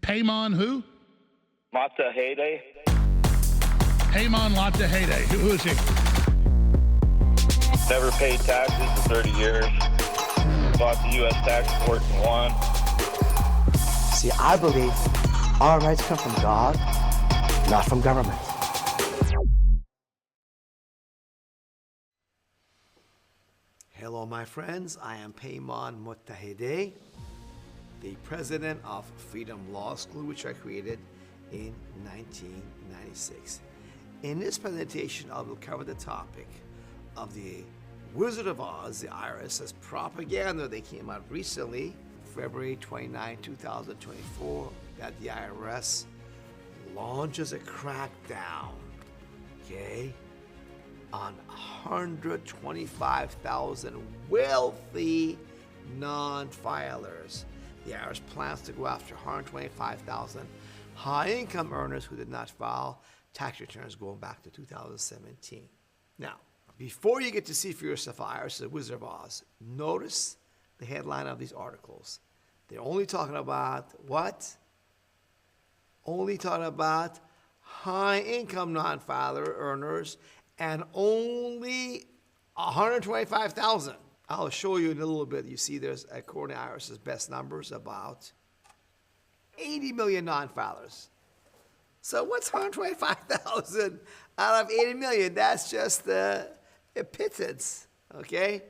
Peymon who? Mata Heyday. Peymon Lata Heyday. Who is he? Never paid taxes in 30 years. Fought the U.S. tax court and won. See, I believe our rights come from God, not from government. Hello, my friends. I am Peymon Mutahide, the president of Freedom Law School, which I created in 1996. In this presentation, I will cover the topic of the Wizard of Oz, the IRS's propaganda that came out recently, February 29, 2024, that the IRS launches a crackdown, okay, on 125,000 wealthy non-filers. The IRS plans to go after 125,000 high-income earners who did not file tax returns going back to 2017. Now, before you get to see for yourself IRS is a Wizard of Oz, notice the headline of these articles. They're only talking about what? Only talking about high-income non-filer earners and only 125,000. I'll show you in a little bit. You see there's, according to IRS's best numbers, about 80 million non-filers. So what's 125,000 out of 80 million? That's just a pittance, okay?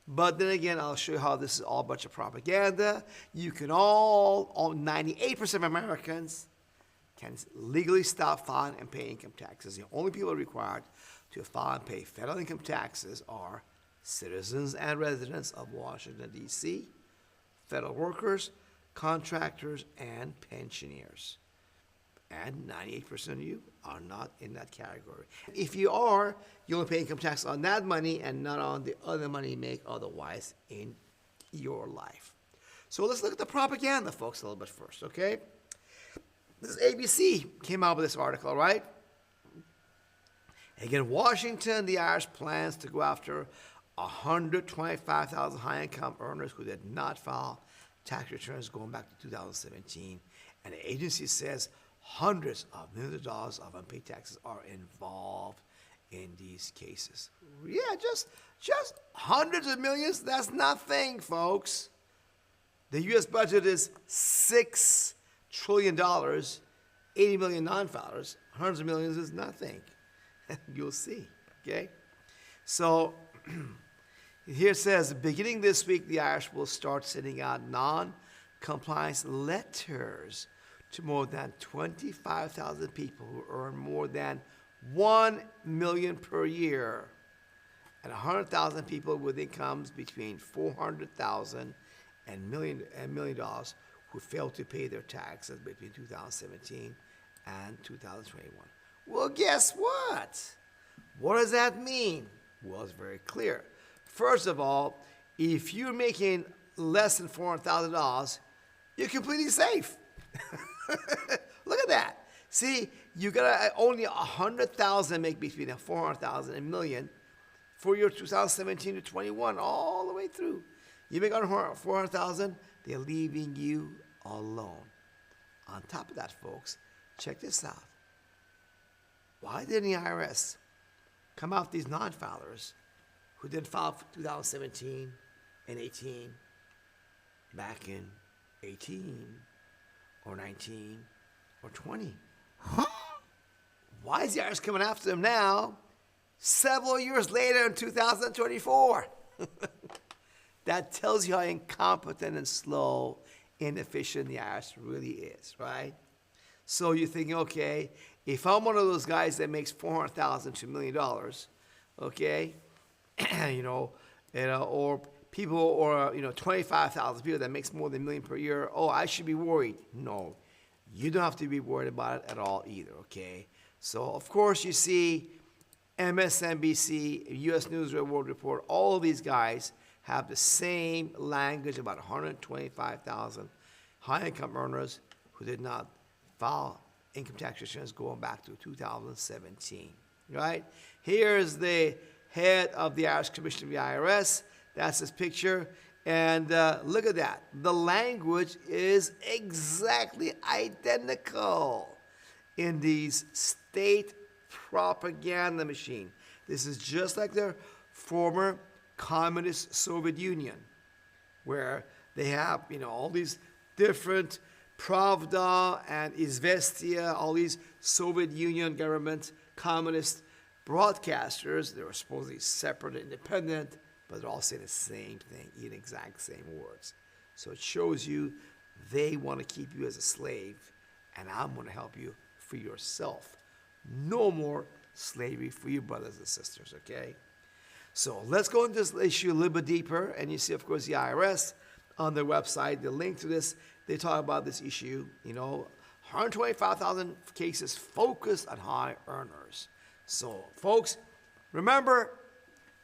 But then again, I'll show you how this is all a bunch of propaganda. You can all 98% of Americans can legally stop filing and pay income taxes. The only people required to file and pay federal income taxes are citizens and residents of Washington, D.C., federal workers, contractors, and pensioners. And 98% of you are not in that category. If you are, you only pay income tax on that money and not on the other money you make otherwise in your life. So let's look at the propaganda, folks, a little bit first, okay? This ABC came out with this article, right? Again, Washington, the IRS plans to go after 125,000 high-income earners who did not file tax returns going back to 2017. And the agency says hundreds of millions of dollars of unpaid taxes are involved in these cases. Yeah, just hundreds of millions, that's nothing, folks. The U.S. budget is $6 trillion, 80 million non-filers, hundreds of millions is nothing. You'll see, okay? So here it says, beginning this week, the IRS will start sending out non-compliance letters to more than 25,000 people who earn more than $1 million per year, and 100,000 people with incomes between $400,000 and $1 million who failed to pay their taxes between 2017 and 2021. Well, guess what? What does that mean? Well, it's very clear. First of all, if you're making less than $400,000, you're completely safe. Look at that. See, you got only 100,000 make between 400,000 and $1 million for your 2017 to 21, all the way through. You make under 400,000, they're leaving you alone. On top of that, folks, check this out. Why didn't the IRS come out with these non-filers who didn't file for 2017 and 18 back in 18 or 19 or 20? Huh? Why is the IRS coming after them now, several years later in 2024? That tells you how incompetent and slow, inefficient the IRS really is, right? So you're thinking, okay, if I'm one of those guys that makes $400,000 to $1 million, okay, or people, or 25,000 people that makes more than $1 million per year, oh, I should be worried. No, you don't have to be worried about it at all either, okay? So of course you see MSNBC, U.S. News and World Report, all of these guys have the same language about 125,000 high-income earners who did not file income tax returns going back to 2017, right? Here's the head of the IRS Commission of the IRS. That's his picture. And look at that. The language is exactly identical in these state propaganda machine. This is just like their former communist Soviet Union, where they have, all these different Pravda and Izvestia, all these Soviet Union government communist broadcasters. They were supposedly separate and independent, but they're all saying the same thing, in exact same words. So it shows you they want to keep you as a slave, and I'm going to help you free yourself. No more slavery for you, brothers and sisters, okay? So let's go into this issue a little bit deeper, and you see, of course, the IRS on their website, the link to this, they talk about this issue, 125,000 cases focused on high earners. So, folks, remember,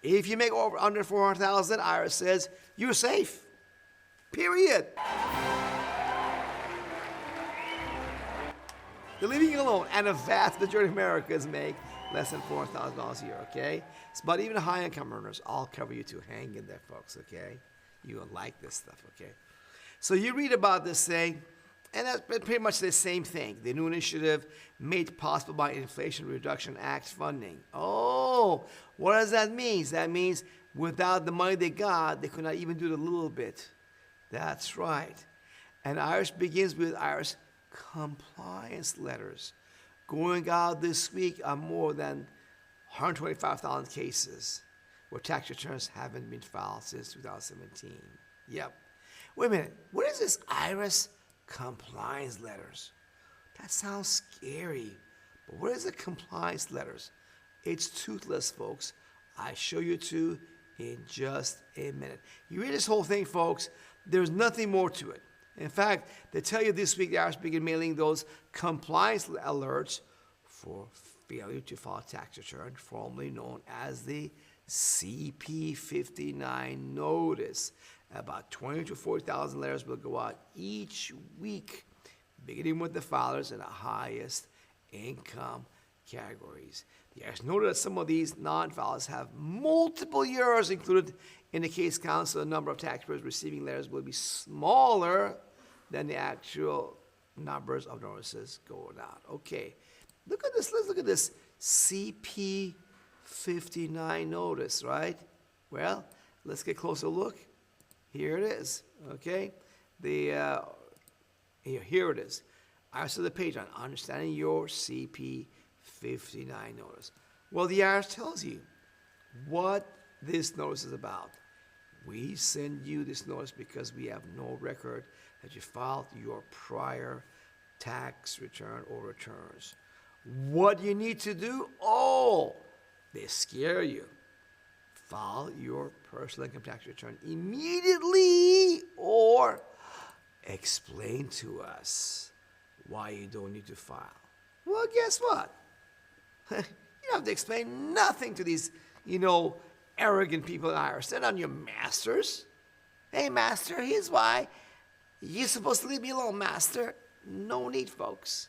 if you make under 400,000, IRS says you're safe. Period. They're leaving you alone, and a vast majority of Americans make less than $400,000 a year, okay? But even high-income earners, I'll cover you too. Hang in there, folks, okay? You will like this stuff, okay? So you read about this thing, and that's pretty much the same thing. The new initiative made possible by Inflation Reduction Act funding. Oh, what does that mean? That means without the money they got, they could not even do the little bit. That's right. And IRS begins with IRS Compliance Letters, going out this week on more than 125,000 cases where tax returns haven't been filed since 2017. Yep. Wait a minute. What is this IRS Compliance Letters? That sounds scary. But what is the Compliance Letters? It's toothless, folks. I show you two in just a minute. You read this whole thing, folks. There's nothing more to it. In fact, they tell you this week the IRS began mailing those compliance alerts for failure to file a tax return, formerly known as the CP59 notice. About 20 to 40,000 letters will go out each week, beginning with the filers in the highest income categories. The IRS noted that some of these non-filers have multiple years included in the case count, so the number of taxpayers receiving letters will be smaller than the actual numbers of notices going out. Okay, look at this. Let's look at this CP59 notice, right? Well, let's get a closer look. Here it is, okay? Here it is. IRS of the page on understanding your CP59 notice. Well, the IRS tells you what this notice is about. We send you this notice because we have no record that you filed your prior tax return or returns. What you need to do? Oh, they scare you. File your personal income tax return immediately, or explain to us why you don't need to file. Well, guess what? You don't have to explain nothing to these, arrogant people in IRS. They're not your masters. Hey, master, here's why. You're supposed to leave me alone, master. No need, folks.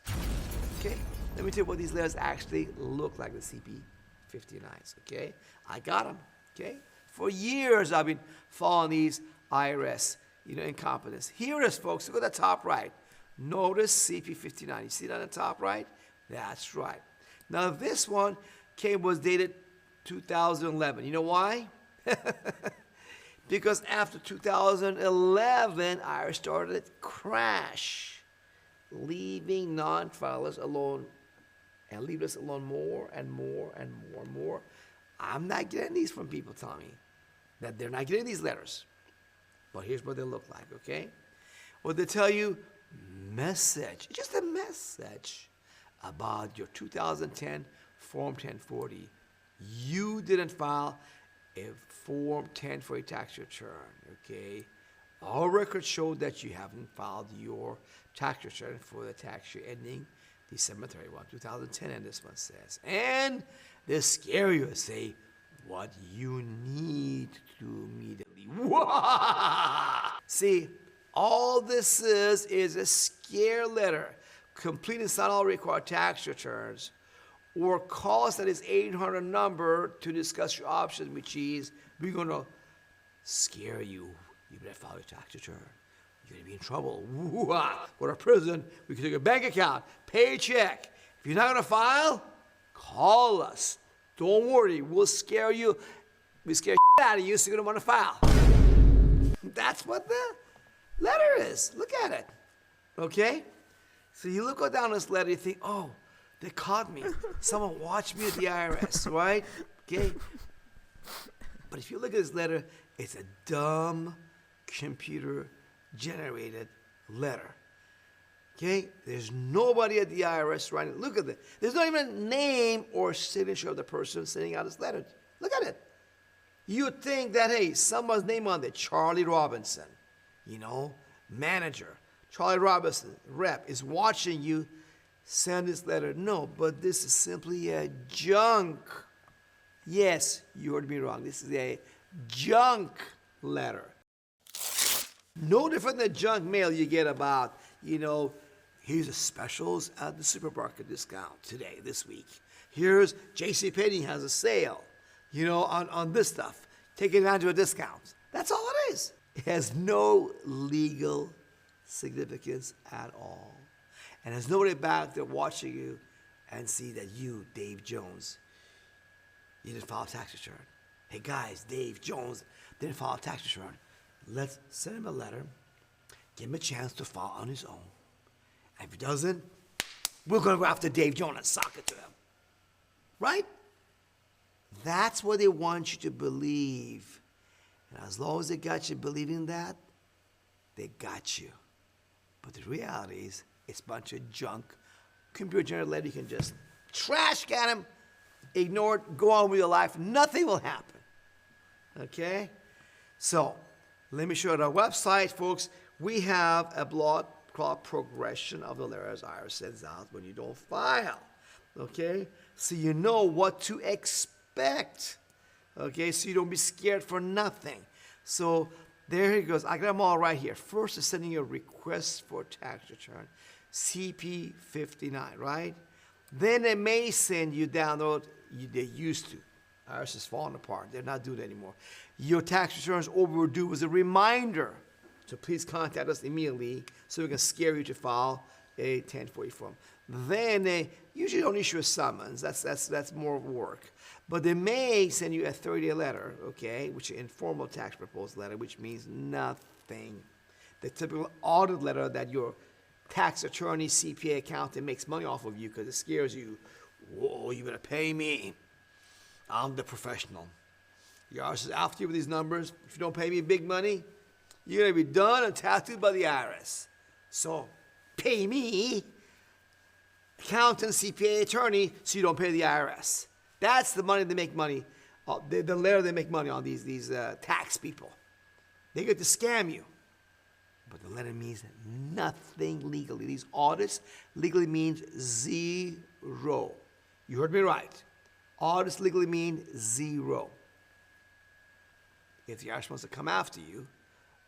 Okay? Let me tell you what these letters actually look like, the CP59s, okay? I got them. Okay? For years, I've been following these IRS, incompetence. Here it is, folks. Look at the top right. Notice CP59. You see that on the top right? That's right. Now, this one was dated 2011. You know why? Because after 2011, IRS started to crash, leaving non-filers alone, and leave us alone more and more and more and more. I'm not getting these from people telling me that they're not getting these letters. But here's what they look like, okay? Well, they tell you message, just a message about your 2010 Form 1040. You didn't file a Form 1040 tax return, okay? All records show that you haven't filed your tax return for the tax year ending December 31, 2010, and this one says. And they scare you and say what you need to do immediately. See, all this is a scare letter. Complete and sign all required tax returns, or call us at this 800 number to discuss your options, which is we're going to scare you. you better file your tax return. You're gonna be in trouble. Woo-ah. Go to prison. We can take your bank account, pay a check. If you're not gonna file, call us. Don't worry, we'll scare you. We scare out of you, so you're gonna want to file. That's what the letter is. Look at it. Okay? So you look down this letter, you think, oh, they caught me. Someone watched me at the IRS, right? Okay? But if you look at this letter, it's a dumb computer-generated letter. Okay? There's nobody at the IRS writing. Look at it. There's not even a name or signature of the person sending out this letter. Look at it. You'd think that, hey, someone's name on there, Charlie Robinson, manager. Charlie Robinson, rep, is watching you send this letter. No, but this is simply a junk. Yes, you heard me wrong. This is a junk letter. No different than junk mail you get about, here's the specials at the supermarket discount today, this week. Here's JCPenney has a sale, on this stuff. Take advantage of a discount. That's all it is. It has no legal significance at all. And there's nobody back there watching you and see that you, Dave Jones, you didn't file a tax return. Hey guys, Dave Jones didn't file a tax return. Let's send him a letter, give him a chance to file on his own. And if he doesn't, we're going to go after Dave Jones and sock it to him. Right? That's what they want you to believe. And as long as they got you believing that, they got you. But the reality is, it's a bunch of junk. Computer-generated letter, you can just trash can them, ignore it, go on with your life. Nothing will happen. Okay? So, let me show you our website, folks. We have a blog called Progression of the Letters IRS sends out when you don't file. Okay? So you know what to expect. Okay? So you don't be scared for nothing. So there he goes. I got them all right here. First is sending you a request for tax return. CP59, right? Then they may send you download. They used to. IRS is falling apart. They're not doing it anymore. Your tax return is overdue was a reminder. So please contact us immediately so we can scare you to file a 1040 form. Then they usually don't issue a summons. That's more work. But they may send you a 30-day letter, okay, which is an informal tax proposal letter, which means nothing. The typical audit letter that your tax attorney, CPA accountant makes money off of you because it scares you. Whoa, you better pay me. I'm the professional. Your IRS is after you with these numbers. If you don't pay me big money, you're going to be done and tattooed by the IRS. So pay me, accountant, CPA, attorney, so you don't pay the IRS. That's the money they make money. The letter they make money on these tax people. They get to scam you. But the letter means nothing legally. These audits legally means zero. You heard me right. Audits legally mean zero. If the IRS wants to come after you,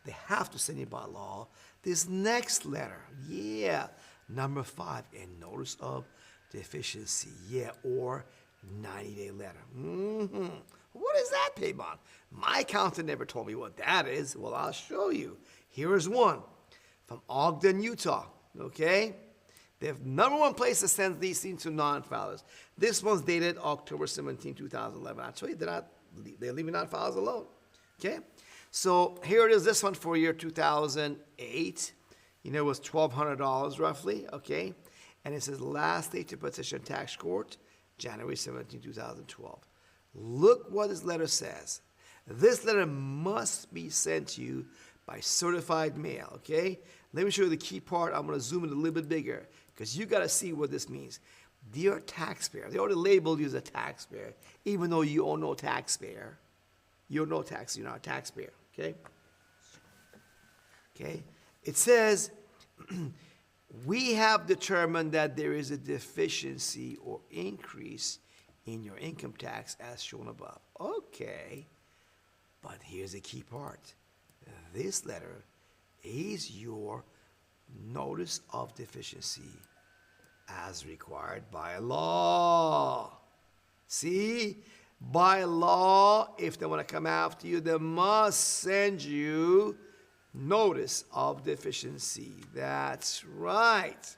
they have to send you by law this next letter. Yeah, number 5, a notice of deficiency. Yeah, or 90-day letter. What is that, Peymon? My accountant never told me what that is. Well, I'll show you. Here is one from Ogden, Utah. Okay? They have number one place to send these things to non-filers. This one's dated October 17, 2011. I tell you, they're leaving non-filers alone. Okay? So here it is, this one for year 2008. It was $1,200 roughly, okay? And it says last day to petition tax court, January 17, 2012. Look what this letter says. This letter must be sent to you by certified mail, okay? Let me show you the key part. I'm going to zoom in a little bit bigger because you got to see what this means. Dear taxpayer, they already labeled you as a taxpayer, even though you owe no taxpayer. You owe no tax, you're not a taxpayer, okay? Okay? It says, we have determined that there is a deficiency or increase in your income tax as shown above. Okay, but here's the key part. This letter is your notice of deficiency as required by law. See? By law, if they want to come after you, they must send you notice of deficiency. That's right.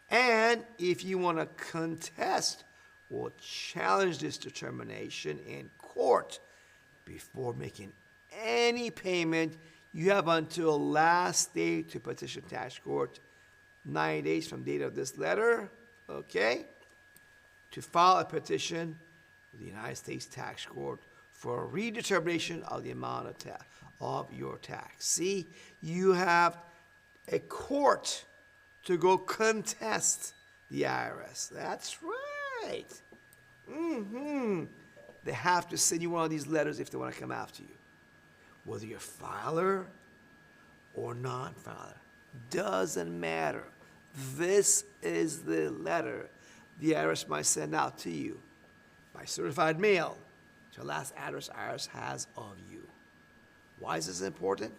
And if you want to contest or challenge this determination in court before making any payment, you have until last day to petition tax court, 9 days from date of this letter, okay, to file a petition with the United States Tax Court for a redetermination of the amount of your tax. See, you have a court to go contest the IRS. That's right. They have to send you one of these letters if they want to come after you. Whether you're filer or non-filer, doesn't matter. This is the letter the IRS might send out to you by certified mail to the last address IRS has of you. Why is this important?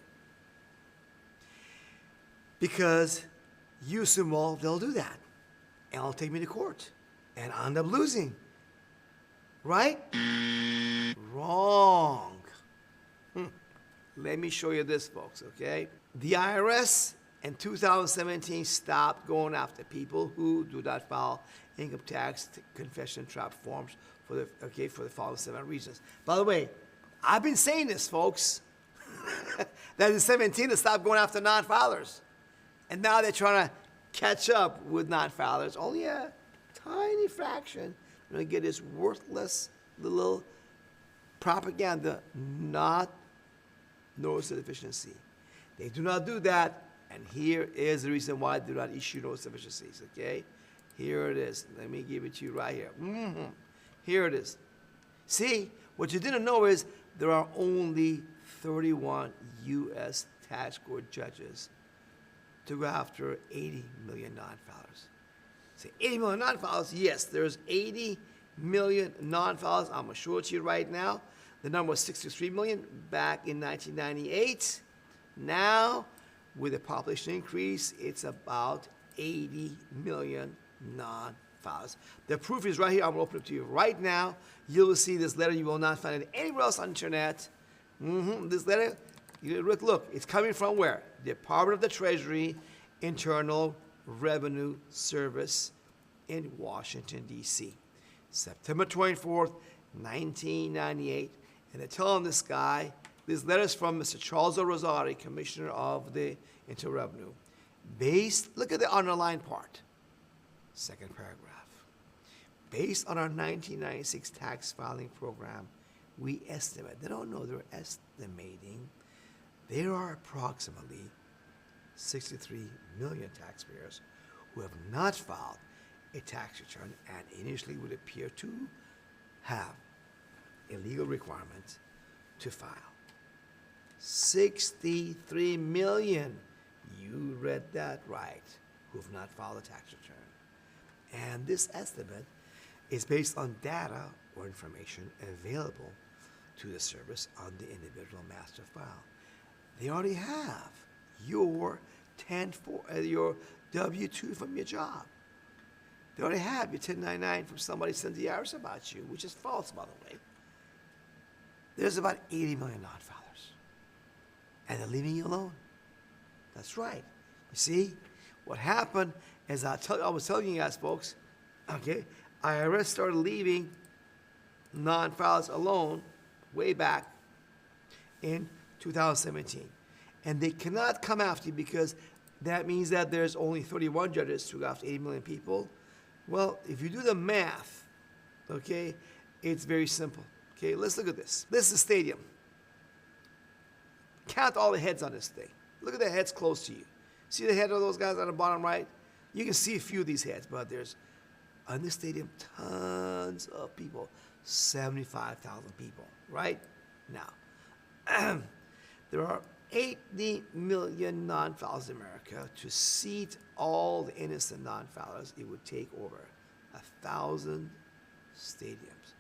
Because you assume, well, they'll do that, and it'll take me to court, and I'll end up losing. Right? Wrong. Let me show you this, folks, okay? The IRS in 2017 stopped going after people who do not file income tax confession trap forms for the following 7 reasons. By the way, I've been saying this, folks, that in 17 they stopped going after non-filers. And now they're trying to catch up with non-filers. Only a tiny fraction. They're going to get this worthless little propaganda, not notice of deficiency. They do not do that, and here is the reason why they do not issue notice of deficiencies, okay? Here it is. Let me give it to you right here. Here it is. See, what you didn't know is there are only 31 U.S. tax court judges to go after 80 million non-filers. Say 80 million non-filers? Yes, there's 80 million non-filers. I'm going to show it to you right now. The number was 63 million back in 1998. Now, with the population increase, it's about 80 million non-filers. The proof is right here. I'm going to open it to you right now. You will see this letter. You will not find it anywhere else on the internet. This letter, look, it's coming from where? Department of the Treasury, Internal Revenue Service in Washington, D.C. September 24th, 1998. And they're telling this guy, this letter is from Mr. Charles Rosari, Commissioner of the Internal Revenue. Look at the underlined part. Second paragraph. Based on our 1996 tax filing program, we estimate, they don't know, they're estimating, there are approximately 63 million taxpayers who have not filed a tax return and initially would appear to have a legal requirement to file. 63 million, you read that right, who have not filed a tax return. And this estimate is based on data or information available to the service on the individual master file. They already have your your W-2 from your job. They already have your 1099 from somebody sent the IRS about you, which is false, by the way. There's about 80 million non-filers. And they're leaving you alone. That's right. You see, what happened is I was telling you guys, folks, okay, IRS started leaving non-filers alone way back in 2017. And they cannot come after you because that means that there's only 31 judges to go after 80 million people. Well, if you do the math, okay, it's very simple. Okay, let's look at this. This is a stadium. Count all the heads on this thing. Look at the heads close to you. See the head of those guys on the bottom right? You can see a few of these heads, but there's, on this stadium, tons of people. 75,000 people, right? Now, there are 80 million non-filers in America. To seat all the innocent non-filers, it would take over 1,000 stadiums.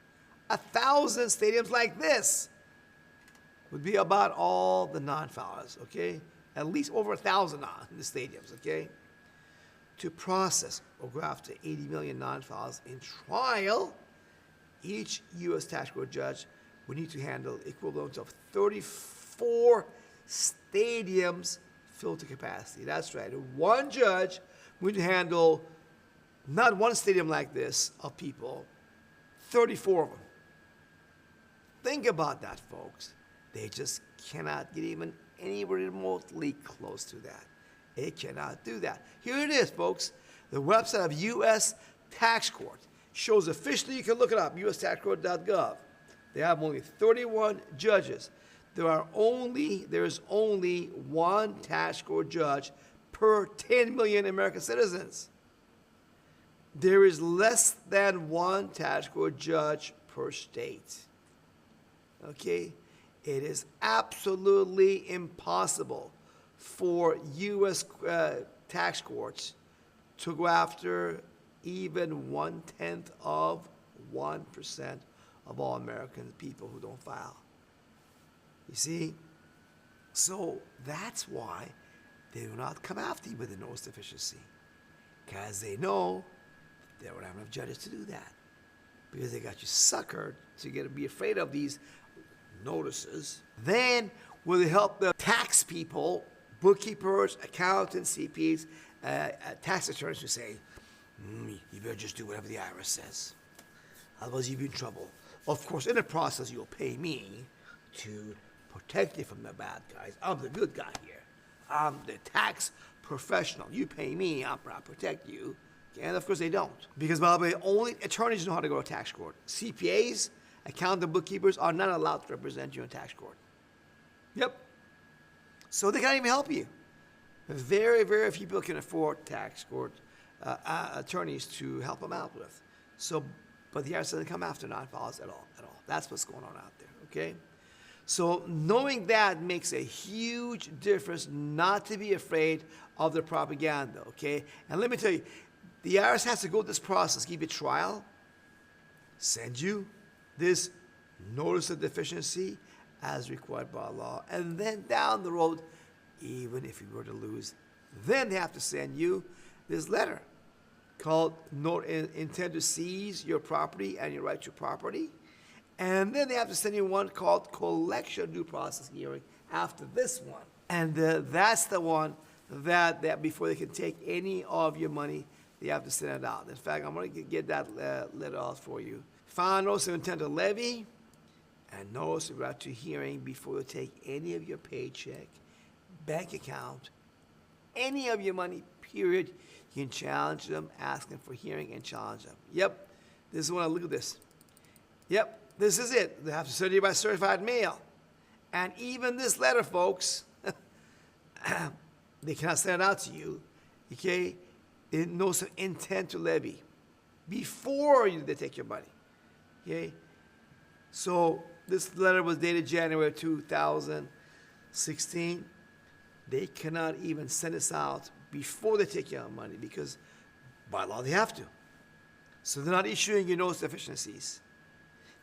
1,000 stadiums like this would be about all the non-filers, okay? At least over 1,000 in the stadiums, okay? To process or go after 80 million non-filers in trial, each U.S. tax court judge would need to handle equivalent of 34 stadiums filled to capacity. That's right. One judge would handle not one stadium like this of people, 34 of them. Think about that, folks. They just cannot get even anywhere remotely close to that. It cannot do that. Here it is, folks. The website of U.S. Tax Court shows officially, you can look it up, ustaxcourt.gov. They have only 31 judges. There is only one tax court judge per 10 million American citizens. There is less than one tax court judge per state. Okay? It is absolutely impossible for U.S. Tax courts to go after even 1/10 of 1% of all American people who don't file. You see? So that's why they do not come after you with a notice deficiency. Because they know they don't have enough judges to do that. Because they got you suckered to be afraid of these notices. Then, with the help of tax people, bookkeepers, accountants, CPAs, tax attorneys who say, you better just do whatever the IRS says. Otherwise, you'll be in trouble. Of course, in the process, you'll pay me to protect you from the bad guys. I'm the good guy here. I'm the tax professional. You pay me, I'll protect you. And of course, they don't. Because, by the way, only attorneys know how to go to tax court. CPAs, accountant bookkeepers are not allowed to represent you in tax court. Yep. So they can't even help you. Very, very few people can afford tax court attorneys to help them out with. So, but the IRS doesn't come after non-filers at all. That's what's going on out there, okay? So knowing that makes a huge difference not to be afraid of the propaganda, okay? And let me tell you, the IRS has to go through this process, give you a trial, send you this notice of deficiency as required by law, and then down the road, even if you were to lose, then they have to send you this letter called Intent to Seize Your Property and Your Right to Property. And then they have to send you one called Collection Due Process Hearing after this one. And that's the one that before they can take any of your money, they have to send it out. In fact, I'm going to get that letter out for you. File notice of intent to levy and notice of right to hearing before they take any of your paycheck, bank account, any of your money, period. You can challenge them, ask them for hearing, and challenge them. Yep, this is when I look at this. Yep, this is it. They have to send you by certified mail. And even this letter, folks, they cannot send it out to you, okay? It knows of intent to levy before they take your money, okay? So this letter was dated January 2016. They cannot even send this out before they take your money because by law they have to. So they're not issuing you notice deficiencies.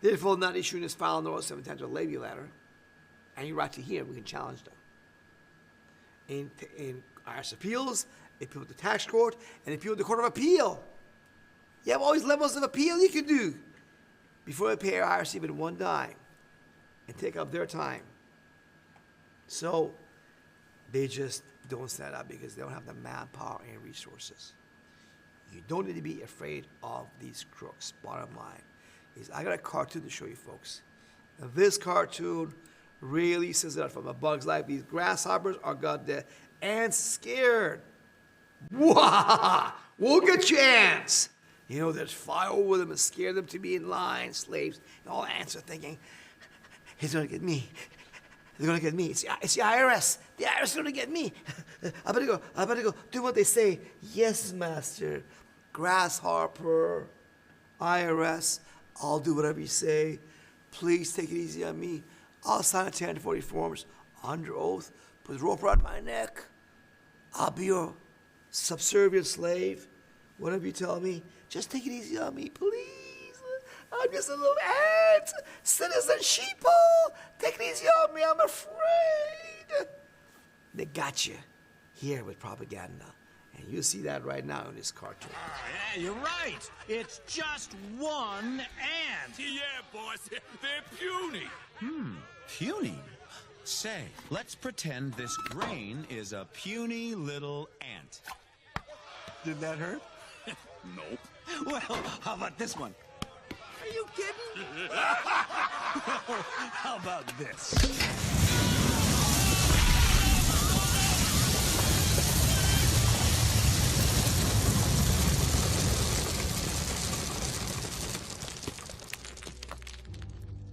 Therefore, not issuing this file notice of intent to levy letter, and you right to hear, we can challenge them. In IRS appeals, they appeal to the tax court, and they appeal to the Court of Appeal. You have all these levels of appeal you can do before they pay IRS even one dime and take up their time. So they just don't stand up because they don't have the manpower and resources. You don't need to be afraid of these crooks. Bottom line is, I got a cartoon to show you folks. Now, this cartoon really says that from A Bug's Life. These grasshoppers are got the ants scared. Wah! We'll get you ants. You know, there's fire over them and scare them to be in line, slaves. And all the ants are thinking, he's going to get me. They're going to get me. It's the IRS. The IRS is going to get me. I better go do what they say. Yes, master. Grasshopper, IRS, I'll do whatever you say. Please take it easy on me. I'll sign a 1040 forms under oath. Put the rope around my neck. I'll be your subservient slave. Whatever you tell me. Just take it easy on me, please. I'm just a little ant, citizen sheeple. Take it easy on me, I'm afraid. They got you here with propaganda. And you'll see that right now in this cartoon. Yeah, you're right. It's just one ant. Yeah, boss. They're puny. Puny? Say, let's pretend this grain is a puny little ant. Did that hurt? Nope. Well, how about this one? Are you kidding? How about this?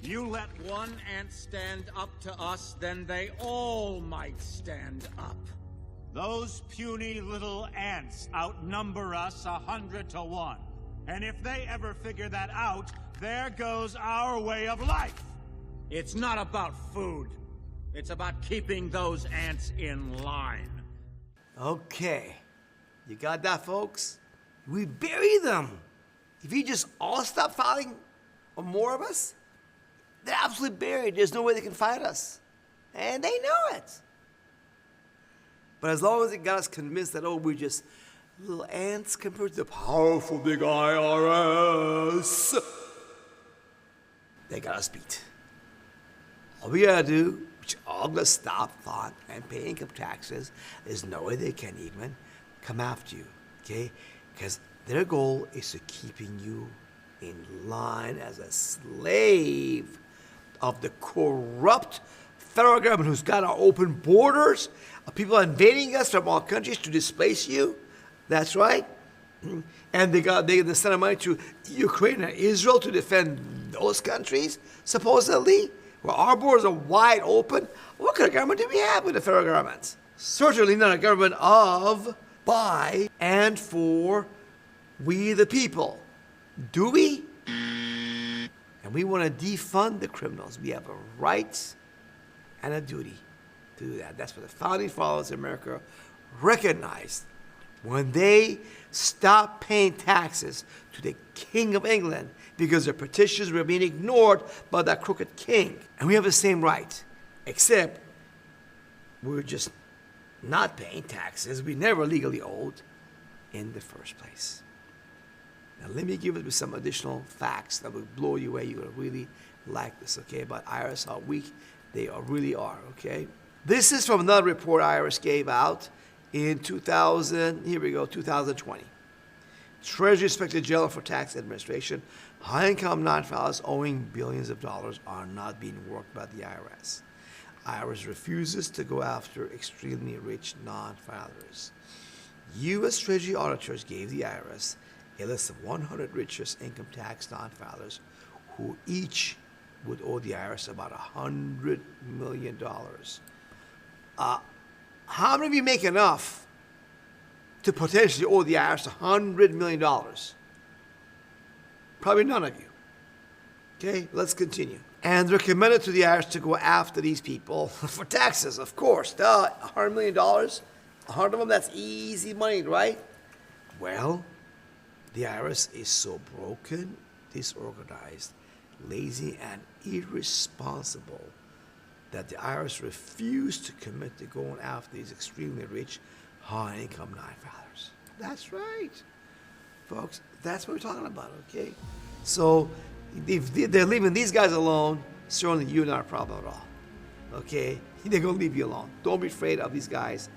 You let one ant stand up to us, then they all might stand up. Those puny little ants outnumber us 100 to 1. And if they ever figure that out, there goes our way of life. It's not about food. It's about keeping those ants in line. Okay. You got that, folks? We bury them. If you just all stop filing or more of us, they're absolutely buried. There's no way they can fight us. And they know it. But as long as it got us convinced that, oh, we're just little ants compared to the powerful big IRS, they got us beat. All we gotta do, which all gonna stop thought and pay income taxes, there's no way they can even come after you, okay? Because their goal is to keeping you in line as a slave of the corrupt federal government who's got our open borders, of people invading us from all countries to displace you. That's right. And they sent money to Ukraine and Israel to defend those countries, supposedly, where our borders are wide open. What kind of government do we have with the federal government? Certainly not a government of, by, and for we the people. Do we? And we want to defund the criminals. We have a right and a duty to do that. That's what the founding fathers of America recognized when they stopped paying taxes to the King of England because their petitions were being ignored by that crooked king. And we have the same right, except we're just not paying taxes we never legally owed in the first place. Now, let me give you some additional facts that will blow you away. You're going to really like this, okay, about IRS, how weak they really are, okay? This is from another report IRS gave out in 2020. Treasury Inspector General for Tax Administration, high-income non-filers owing billions of dollars are not being worked by the IRS. IRS refuses to go after extremely rich non-filers. U.S. Treasury auditors gave the IRS a list of 100 richest income tax non-filers who each would owe the IRS about $100 million. How many of you make enough to potentially owe the IRS $100 million? Probably none of you. Okay, let's continue. And recommended to the IRS to go after these people for taxes, of course. $100 million, 100 of them, that's easy money, right? Well, the IRS is so broken, disorganized, lazy, and irresponsible that the IRS refused to commit to going after these extremely rich, high-income non-filers. That's right, folks. That's what we're talking about, okay? So if they're leaving these guys alone, certainly you're not a problem at all, okay? They're going to leave you alone. Don't be afraid of these guys.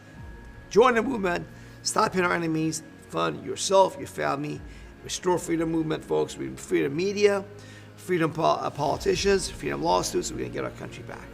Join the movement. Stop hitting our enemies. Fund yourself, your family. Restore freedom movement, folks. Freedom media, freedom politicians, freedom lawsuits. We're going to get our country back.